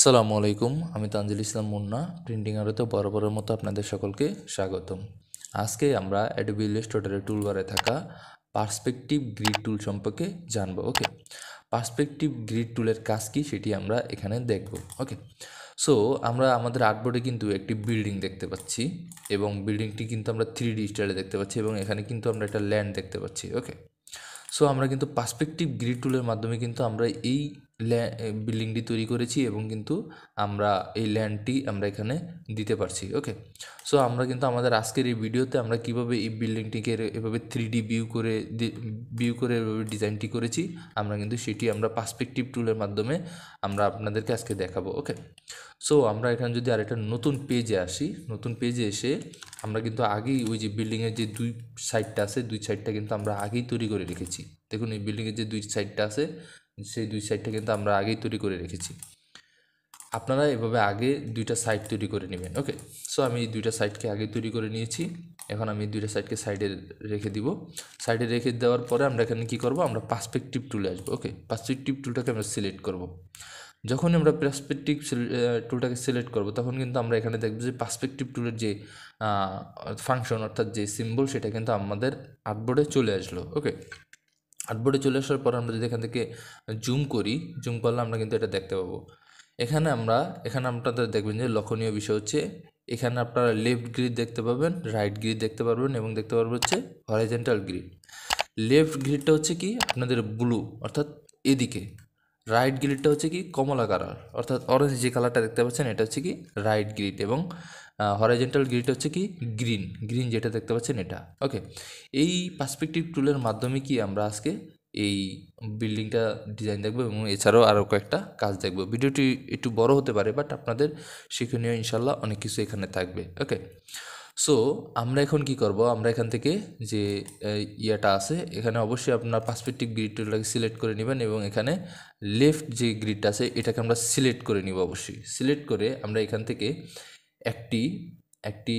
আসসালামু আলাইকুম, আমি তানজিল ইসলাম মুন্না। প্রিন্টিং আরতে বরাবরের মতো আপনাদের সকলকে স্বাগতম। আজকে আমরা অ্যাডোবি ইলাস্ট্রেটরের টুলবারে থাকা পার্সপেক্টিভ গ্রিড টুল সম্পর্কে জানবো। ওকে, পার্সপেক্টিভ গ্রিড টুলের কাজ কি সেটি আমরা এখানে দেখব। ওকে, সো আমরা আমাদের আর্টবোর্ডে কিন্তু একটি বিল্ডিং দেখতে পাচ্ছি এবং বিল্ডিংটি কিন্তু আমরা 3D স্টাইলে দেখতে পাচ্ছি এবং এখানে কিন্তু আমরা একটা ল্যান্ড দেখতে পাচ্ছি। ওকে, সো আমরা কিন্তু পার্সপেক্টিভ গ্রিড টুলের মাধ্যমে কিন্তু আমরা এই বিল্ডিংটি তৈরি করেছি এবং কিন্তু আমরা এই ল্যান্ডটি আমরা এখানে দিতে পারছি। ওকে, সো আমরা কিন্তু আমাদের আজকের এই ভিডিওতে আমরা কিভাবে এই বিল্ডিংটিকে এভাবে 3D ভিউ করে এভাবে ডিজাইনটি করেছি আমরা কিন্তু সেটি আমরা পার্সপেক্টিভ টুলের মাধ্যমে আমরা আপনাদেরকে আজকে দেখাবো। ওকে, সো আমরা এখানে যদি আরেকটা নতুন পেজে আসি, নতুন পেজে এসে আমরা কিন্তু আগেই ওই যে বিল্ডিংয়ের যে দুই সাইডটা আছে দুই সাইডটা কিন্তু আমরা আগেই তৈরি করে রেখেছি। দেখুন এই বিল্ডিংয়ের যে দুই সাইডটা আছে সেই দুই সাইডটা কিন্তু আমরা আগেই তৈরি করে রেখেছি। আপনারা এভাবে আগে দুইটা সাইড তৈরি করে নেবেন। ওকে, সো আমি এই দুইটা সাইডকে আগে তৈরি করে নিয়েছি। এখন আমি দুইটা সাইডকে সাইডে রেখে দিব। সাইডে রেখে দেওয়ার পরে আমরা এখানে কী করব, আমরা পার্সপেক্টিভ টুলে আসবো। ওকে, পার্সপেক্টিভ টুলটাকে আমরা সিলেক্ট করব। যখনই আমরা পার্সপেক্টিভ টুলটাকে সিলেক্ট করব তখন কিন্তু আমরা এখানে দেখব যে পার্সপেক্টিভ টুলের যে ফাংশন অর্থাৎ যে সিম্বল সেটা কিন্তু আমাদের আর্টবোর্ডে চলে আসলো। ওকে, আর্টবোর্ডে চলে আসার পর আমরা যদি এখান থেকে জুম করি, জুম করলে আমরা কিন্তু এটা দেখতে পাবো। এখানে আপনাদের দেখবেন যে লক্ষণীয় বিষয় হচ্ছে এখানে আপনারা লেফট গ্রিড দেখতে পাবেন, রাইট গ্রিড দেখতে পারবেন এবং দেখতে পারবেন হচ্ছে হরিজন্টাল গ্রিড। লেফট গ্রিডটা হচ্ছে কি আপনাদের ব্লু অর্থাৎ এদিকে, রাইট গ্রিডটা হচ্ছে কি কমলা কালার অর্থাৎ অরেঞ্জ যে কালারটা দেখতে পাচ্ছেন এটা হচ্ছে কি রাইট গ্রিড এবং হরাইজন্টাল গ্রিড হচ্ছে কি গ্রিন যেটা দেখতে পাচ্ছেন এটা। ওকে, এই পার্সপেক্টিভ টুলের মাধ্যমে কি আমরা আজকে এই বিল্ডিংটা ডিজাইন দেখবো এবং এছাড়াও আরও কয়েকটা কাজ দেখবো। ভিডিওটি একটু বড় হতে পারে বাট আপনাদের শিক্ষণীয় ইনশাল্লাহ অনেক কিছু এখানে থাকবে। ওকে, সো আমরা এখন কি করব, আমরা এখান থেকে যে ইয়াটা আছে এখানে অবশ্যই আপনার পার্সপেক্টিভ গ্রিড টুলটাকে সিলেক্ট করে নেবেন এবং এখানে লেফট যে গ্রিডটা আছে এটাকে আমরা সিলেক্ট করে নিব। অবশ্যই সিলেক্ট করে আমরা এখান থেকে একটি একটি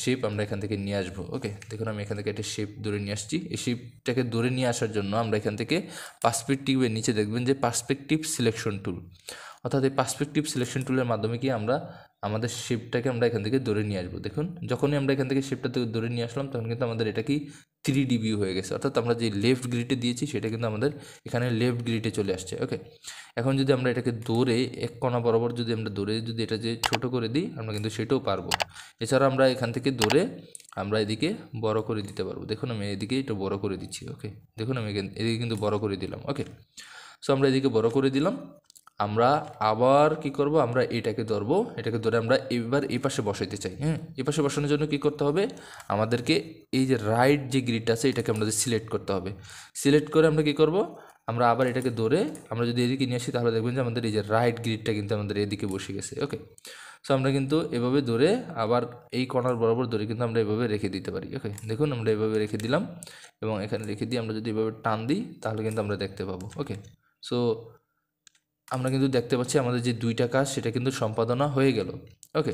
শেপ আমরা এখান থেকে নিয়ে আসবো। ওকে, দেখুন আমি এখান থেকে একটা শেপ ধরে নিয়ে আসছি। এই শেপটাকে ধরে নিয়ে আসার জন্য আমরা এখান থেকে পার্সপেক্টিভের নিচে দেখবেন যে পার্সপেক্টিভ সিলেকশন টুল, অর্থাৎ এই পার্সপেক্টিভ সিলেকশন টুলের মাধ্যমে কি আমরা আমাদের শেপটাকে আমরা এখান থেকে ধরে নিয়ে আসবো। দেখুন যখনই আমরা এখান থেকে শেপটা থেকে ধরে নিয়ে আসলাম তখন কিন্তু আমাদের এটা কি 3D ভিউ হয়ে গেছে, অর্থাৎ আমরা যে লেফট গ্রিডে দিয়েছি সেটা কিন্তু আমাদের এখানে লেফট গ্রিডে চলে আসছে। ওকে, এখন যদি আমরা এটাকে দৌড়ে এক কোণা বরাবর যদি আমরা দৌড়ে যদি এটা যে ছোট করে দিই আমরা কিন্তু সেটাও পারবো। এছাড়া আমরা এখান থেকে দৌড়ে আমরা এদিকে বড় করে দিতে পারবো। দেখুন আমি এদিকে একটু বড় করে দিচ্ছি। ওকে, দেখুন আমি এদিকে কিন্তু বড় করে দিলাম। ওকে, সো আমরা এদিকে বড় করে দিলাম। আমরা আবার কি করব, আমরা এটাকে ধরবো, এটাকে ধরে আমরা এবার এই পাশে বসাইতে চাই। হ্যাঁ, এই পাশে বসানোর জন্য কি করতে হবে, আমাদেরকে এই যে রাইট যে গ্রিডটা আছে এটাকে আমাদের সিলেক্ট করতে হবে। সিলেক্ট করে আমরা কি করব, আমরা আবার এটাকে ধরে আমরা যদি এদিকে নিয়ে আসি তাহলে দেখবেন যে আমাদের এই যে রাইট গ্রিডটা কিন্তু আমাদের এদিকে বসে গেছে। ওকে, সো আমরা কিন্তু এভাবে ধরে আবার এই কর্নার বরাবর ধরে কিন্তু আমরা এভাবে রেখে দিতে পারি। ওকে, দেখুন আমরা এভাবে রেখে দিলাম এবং এখানে রেখে দিয়ে আমরা যদি এভাবে টান দিই তাহলে কিন্তু আমরা দেখতে পাবো। ওকে, সো আমরা কিন্তু দেখতে পাচ্ছি আমাদের যে দুইটা কাজ সেটা কিন্তু সম্পাদনা হয়ে গেল। ওকে,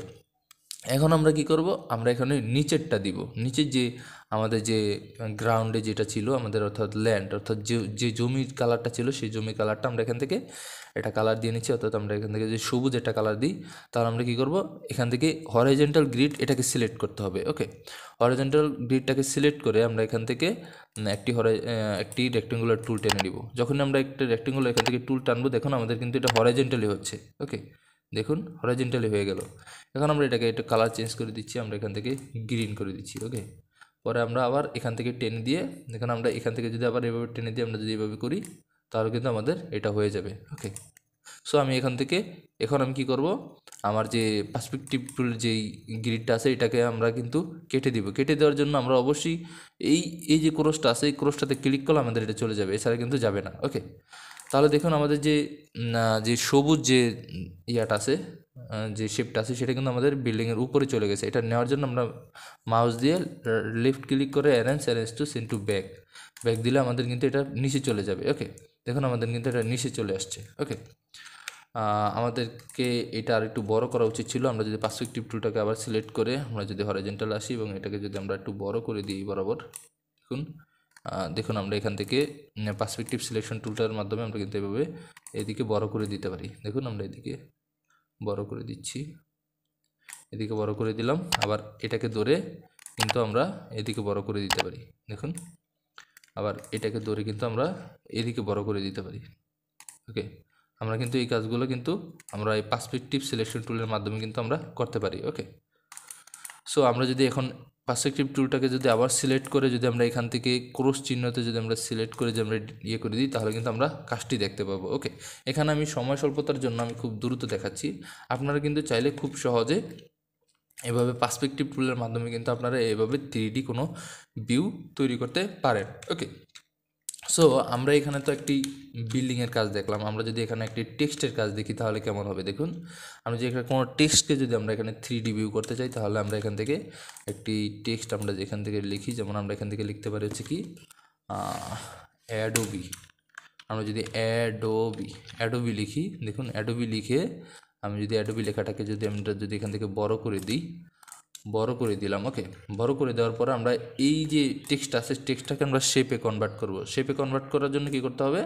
এখন আমরা কি করব, আমরা এখানে নিচেরটা দিব। নিচের যে আমাদের যে গ্রাউন্ডে যেটা ছিল আমাদের অর্থাৎ ল্যান্ড অর্থাৎ যে জমির কালারটা ছিল সেই জমির কালারটা আমরা এখান থেকে একটা কালার দিয়ে নিচ্ছি, অর্থাৎ আমরা এখান থেকে যে সবুজ একটা কালার দিই তাহলে আমরা কি করব, এখান থেকে হরাইজন্টাল গ্রিড এটাকে সিলেক্ট করতে হবে। ওকে, হরাইজন্টাল গ্রিডটাকে সিলেক্ট করে আমরা এখান থেকে একটি রেক্টেঙ্গুলার টুল টেনে নিব। যখন আমরা একটা রেক্টেঙ্গুলার এখান থেকে টুল টানবো দেখুন আমাদের কিন্তু এটা হরাইজন্টালি হচ্ছে। ওকে, দেখুন হরাইজন্টালি হয়ে গেল। এখন আমরা এটাকে একটু কালার চেঞ্জ করে দিচ্ছি, আমরা এখান থেকে গ্রিন করে দিচ্ছি। ওকে, পরে আমরা আবার এখান থেকে টেনে দিয়ে দেখুন আমরা এখান থেকে যদি আবার এভাবে টেনে দিয়ে আমরা যদি এভাবে করি তাহলে কিন্তু আমাদের এটা হয়ে যাবে। ওকে, সো আমি এখান থেকে এখন আমি কি করব, আমার যে পার্সপেক্টিভ টুলের যেই গ্রিডটা আছে এটাকে আমরা কিন্তু কেটে দিব। কেটে দেওয়ার জন্য আমরা অবশ্যই এই যে ক্রসটা আছে এই ক্রসটাতে ক্লিক করলে আমাদের এটা চলে যাবে, এছাড়া কিন্তু যাবে না। ওকে, তাহলে দেখুন আমাদের যে সবুজ যে ইয়াটা আছে যে শেপটা আছে সেটা কিন্তু আমাদের বিল্ডিংয়ের উপরে চলে গেছে। এটা নেওয়ার জন্য আমরা মাউস দিয়ে লেফট ক্লিক করে arrange to send to back দিলে আমাদের কিন্তু এটা নিচে চলে যাবে। ওকে, দেখুন আমাদের কিন্তু এটা নিচে চলে আসছে। ওকে, আমাদেরকে এটা আর একটু বড় করা উচিত ছিল। আমরা যদি পার্সপেক্টিভ টুলটাকে আবার সিলেক্ট করে আমরা যদি হরাইজন্টাল আসি এবং এটাকে যদি আমরা একটু বড় করে দিই বরাবর, দেখুন আমরা এখান থেকে পার্সপেক্টিভ সিলেকশন টুলটার মাধ্যমে আমরা কিন্তু এভাবে এদিকে বড় করে দিতে পারি। দেখুন আমরা এদিকে বড় করে দিচ্ছি, এদিকে বড় করে দিলাম। আবার এটাকে ধরে কিন্তু আমরা এদিকে বড় করে দিতে পারি, দেখুন। আবার এটাকে ধরে কিন্তু আমরা এদিকে বড় করে দিতে পারি। ওকে, আমরা কিন্তু এই কাজগুলো কিন্তু আমরা এই পার্সপেক্টিভ সিলেকশন টুলের মাধ্যমে কিন্তু আমরা করতে পারি। ওকে, সো আমরা যদি এখন পার্সপেক্টিভ টুলটাকে যদি আবার সিলেক্ট করে যদি আমরা এখান থেকে ক্রস চিহ্নতে যদি আমরা সিলেক্ট করে যদি আমরা ইয়ে করে দিই, তাহলে কিন্তু আমরা কাজটি দেখতে পাবো। ওকে, এখানে আমি সময় স্বল্পতার জন্য আমি খুব দ্রুত দেখাচ্ছি। আপনারা কিন্তু চাইলে খুব সহজে এভাবে পার্সপেক্টিভ টুলের মাধ্যমে কিন্তু আপনারা এভাবে 3D কোনো ভিউ তৈরি করতে পারেন। ওকে, সো আমরা এখানে তো একটি বিল্ডিংয়ের কাজ দেখলাম। আমরা যদি এখানে একটি টেক্সটের কাজ দেখি তাহলে কেমন হবে দেখুন। আমরা যদি এখানে কোনো টেক্সটকে যদি আমরা এখানে 3D ভিউ করতে চাই, তাহলে আমরা এখান থেকে একটি টেক্সট আমরা যেখান থেকে লিখি, যেমন আমরা এখান থেকে লিখতে পারি হচ্ছে কি অ্যাডোবি। আমরা যদি অ্যাডোবি লিখি, দেখুন অ্যাডোবি লিখে আমি যদি অ্যাডোবি লেখাটাকে যদি আমরা যদি এখান থেকে বড় করে দিই, বড় করে দিলাম। ওকে, বড় করে দেওয়ার পরে আমরা এই যে টেক্সট আছে, টেক্সটটাকে আমরা শেপে কনভার্ট করব। শেপে কনভার্ট করার জন্য কি করতে হবে,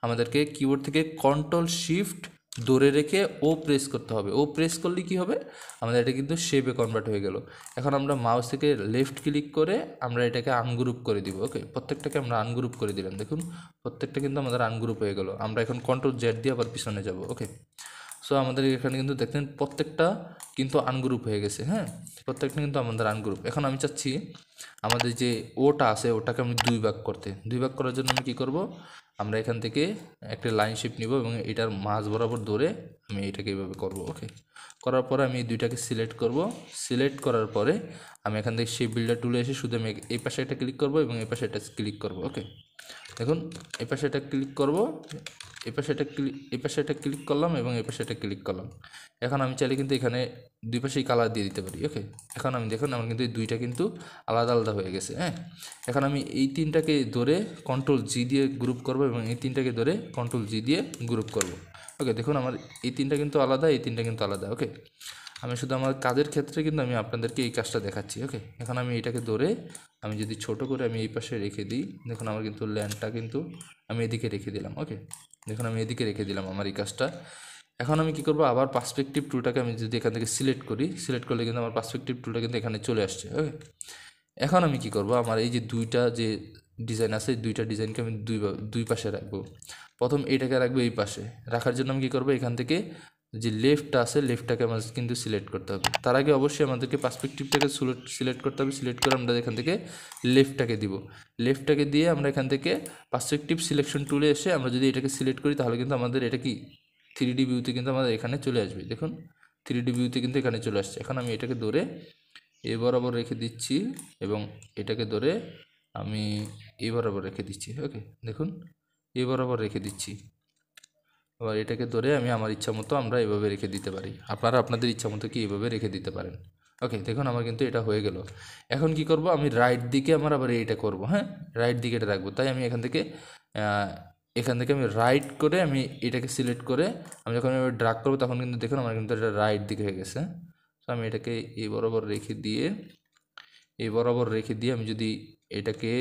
আমাদেরকে কিবোর্ড থেকে কন্ট্রোল শিফট ধরে রেখে ও প্রেস করতে হবে। ও প্রেস করলে কি হবে, আমাদের এটা কিন্তু শেপে কনভার্ট হয়ে গেল। এখন আমরা মাউস থেকে লেফট ক্লিক করে আমরা এটাকে আনগ্রুপ করে দিব। ওকে, প্রত্যেকটাকে আমরা আনগ্রুপ করে দিলাম, দেখুন প্রত্যেকটা কিন্তু আমাদের আনগ্রুপ হয়ে গেল। আমরা এখন কন্ট্রোল জেড দিয়ে আবার পিছনে যাব। ওকে, সো আমাদের এখানে কিন্তু দেখেন প্রত্যেকটা কিন্তু আনগ্রুপ হয়ে গেছে। হ্যাঁ, প্রত্যেকটা কিন্তু আমাদের আনগ্রুপ। এখন আমি চাচ্ছি আমাদের যে ওটা আছে ওটাকে আমি 2 ভাগ করতে। 2 ভাগ করার জন্য আমি কী করব, আমরা এখান থেকে একটা লাইন শেপ নিব এবং এটার মাঝ বরাবর ধরে আমি এটাকে এইভাবে করব। ওকে, করার পরে আমি এই দুইটাকে সিলেক্ট করব। সিলেক্ট করার পরে আমি এখান থেকে শেপ বিল্ডার টুলে এসে শুধু আমি এই পাশে এটা ক্লিক করব এবং এই পাশে এটা ক্লিক করব। ওকে, দেখুন এই পাশে এটা ক্লিক করব, এই পাশে এটা ক্লিক করলাম এবং এই পাশে এটা ক্লিক করলাম। এখন আমি চাইলে কিন্তু এখানে দুই পাশেই কালার দিয়ে দিতে পারি। ওকে, এখন আমি দেখুন আমার কিন্তু এই দুইটা কিন্তু আলাদা আলাদা হয়ে গেছে। হ্যাঁ, এখন আমি এই তিনটাকে ধরে কন্ট্রোল জি দিয়ে গ্রুপ করব এবং এই তিনটাকে ধরে কন্ট্রোল জি দিয়ে গ্রুপ করব। ওকে, দেখুন আমার এই তিনটা কিন্তু আলাদা, এই তিনটা কিন্তু আলাদা। ওকে, আমি শুধু আমার কাজের ক্ষেত্রে কিন্তু আমি আপনাদেরকে এই কাজটা দেখাচ্ছি। ওকে, এখন আমি এটাকে ধরে আমি যদি ছোট করে আমি এই পাশে রেখে দিই, দেখুন আমার কিন্তু ল্যান্ডটা কিন্তু আমি এদিকে রেখে দিলাম। ওকে, দেখুন আমি এদিকে রেখে দিলাম আমার এই কাজটা। এখন আমি কী করবো, আবার পার্সপেক্টিভ টুলটাকে আমি যদি এখান থেকে সিলেক্ট করি, সিলেক্ট করলে কিন্তু আমার পার্সপেক্টিভ টুলটা কিন্তু এখানে চলে আসছে। ওকে, এখন আমি কি করব, আমার এই যে দুইটা যে ডিজাইন আছে, দুইটা ডিজাইনকে আমি দুই পাশে রাখবো। প্রথম এইটাকে রাখবো এই পাশে। রাখার জন্য আমি কী করবো, এখান থেকে যে লেফটটা আছে লেফটটাকে আমাদের কিন্তু সিলেক্ট করতে হবে। তার আগে অবশ্যই আমাদেরকে পার্সপেক্টিভটাকে সিলেক্ট করতে হবে। সিলেক্ট করে আমরা এখান থেকে লেফটটাকে দিব। লেফটটাকে দিয়ে আমরা এখান থেকে পার্সপেক্টিভ সিলেকশন টুলে এসে আমরা যদি এটাকে সিলেক্ট করি, তাহলে কিন্তু আমাদের এটা কি 3D ভিউতে কিন্তু আমাদের এখানে চলে আসবে। দেখুন 3D ভিউতে কিন্তু এখানে চলে আসছে। এখন আমি এটাকে ধরে এ বরাবর রেখে দিচ্ছি এবং এটাকে ধরে আমি এ বরাবর রেখে দিচ্ছি। ওকে, দেখুন এ বরাবর রেখে দিচ্ছি। আবার এটাকে ধরে আমি আমার ইচ্ছা মতো আমরা এভাবে রেখে দিতে পারি। আপনারা আপনাদের ইচ্ছা মতো কি এভাবে রেখে দিতে পারেন। ওকে, দেখুন আমার কিন্তু এটা হয়ে গেল। এখন কি করব, আমি রাইট দিকে আমার আবার এইটা করব। হ্যাঁ, রাইট দিকে এটা রাখবো। তাই আমি এখান থেকে আমি রাইট করে আমি এটাকে সিলেক্ট করে আমি যখন এভাবে ড্রাগ করবো, তখন কিন্তু দেখুন আমার কিন্তু এটা রাইট দিকে হয়ে গেছে। তো আমি এটাকে এই বরাবর রেখে দিয়ে আমি যদি এটাকে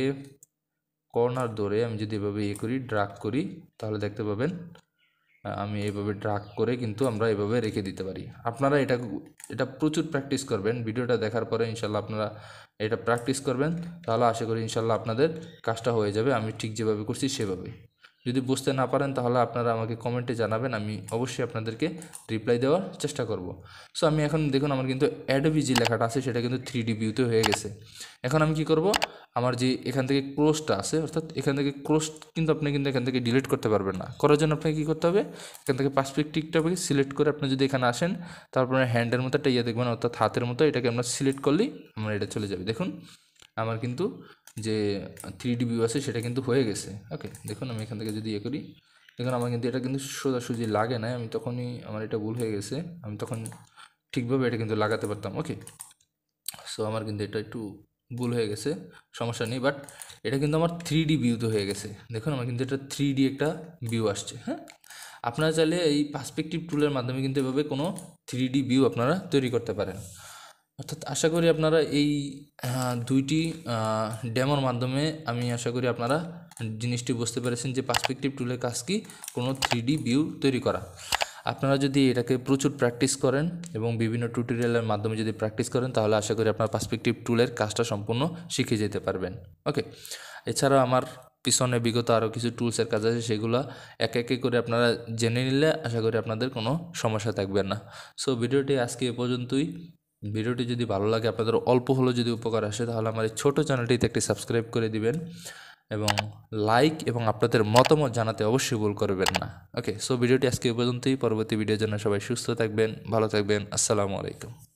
কর্নার ধরে আমি যদি এভাবে করি, ড্রাগ করি, তাহলে দেখতে পাবেন আমি এইভাবে ড্রাগ করে কিন্তু আমরা এভাবে রেখে দিতে পারি। আপনারা এটা প্রচুর প্র্যাকটিস করবেন। ভিডিওটা দেখার পরে ইনশাল্লাহ আপনারা এটা প্র্যাকটিস করবেন, তাহলে আশা করি ইনশাল্লাহ আপনাদের কাজটা হয়ে যাবে আমি ঠিক যেভাবে করছি সেভাবে। যদি বুঝতে না পারেন তাহলে আপনারা আমাকে কমেন্টে জানাবেন, আমি অবশ্যই আপনাদেরকে রিপ্লাই দেওয়ার চেষ্টা করব। সো আমি এখন দেখুন আমার কিন্তু অ্যাডোবি যে লেখাটা আছে সেটা কিন্তু 3D ভিউতে হয়ে গেছে। এখন আমি কি করব, আমার যে এখান থেকে ক্রসটা আছে, অর্থাৎ এখান থেকে ক্রস কিন্তু আপনি কিন্তু এখান থেকে ডিলিট করতে পারবেন না। করার জন্য আপনাকে কী করতে হবে, এখান থেকে পার্সপেক্টিভটাকে সিলেক্ট করে আপনি যদি এখানে আসেন, তারপরে হ্যান্ডের মতো একটা ইয়ে দেখবেন, অর্থাৎ হাতের মতো এটাকে আমরা সিলেক্ট করলেই আমার এটা চলে যাবে। দেখুন আমার কিন্তু যে 3D ভিউ আছে সেটা কিন্তু হয়ে গেছে। ওকে, দেখুন আমি এখান থেকে যদি ইয়ে করি, দেখুন আমার কিন্তু এটা কিন্তু সোজাসুজি লাগে না। আমি তখনই আমার এটা ভুল হয়ে গেছে, আমি তখন ঠিকভাবে এটা কিন্তু লাগাতে পারতাম। ওকে, সো আমার কিন্তু এটা একটু ভুল হয়ে গেছে, সমস্যা নেই। বাট এটা কিন্তু আমার 3D ভিউতে হয়ে গেছে। দেখুন আমার কিন্তু এটা 3D একটা ভিউ আসছে। হ্যাঁ, আপনারা চাইলে এই পার্সপেক্টিভ টুলের মাধ্যমে কিন্তু এভাবে কোনো 3D ভিউ আপনারা তৈরি করতে পারেন। অর্থাৎ আশা করি আপনারা এই দুইটি ডেমোর মাধ্যমে আমি আশা করি আপনারা জিনিসটি বুঝতে পেরেছেন যে পার্সপেক্টিভ টুলের কাজ কি, কোনো 3D ভিউ তৈরি করা। আপনারা যদি এটাকে প্রচুর প্র্যাকটিস করেন এবং বিভিন্ন টিউটোরিয়ালের মাধ্যমে যদি প্র্যাকটিস করেন তাহলে আশা করি আপনার পার্সপেক্টিভ টুলের কাজটা সম্পূর্ণ শিখে যেতে পারবেন। ওকে, এছাড়াও আমার পিছনে বিগত আরও কিছু টুলসের কাজ আছে, সেগুলো এক একে করে আপনারা জেনে নিলে আশা করি আপনাদের কোনো সমস্যা থাকবে না। সো ভিডিওটি আজকে এ পর্যন্তই। ভিডিওটি যদি ভালো লাগে, আপনাদের অল্প হলেও যদি উপকার আসে, তাহলে আমার এই ছোটো চ্যানেলটিতে একটি সাবস্ক্রাইব করে দিবেন এবং লাইক এবং আপনাদের মতামত জানাতে অবশ্যই ভুল করবেন না। ওকে, সো ভিডিওটি আজকে এ পর্যন্তই। পরবর্তী ভিডিওর জন্য সবাই সুস্থ থাকবেন, ভালো থাকবেন। আসসালামু আলাইকুম।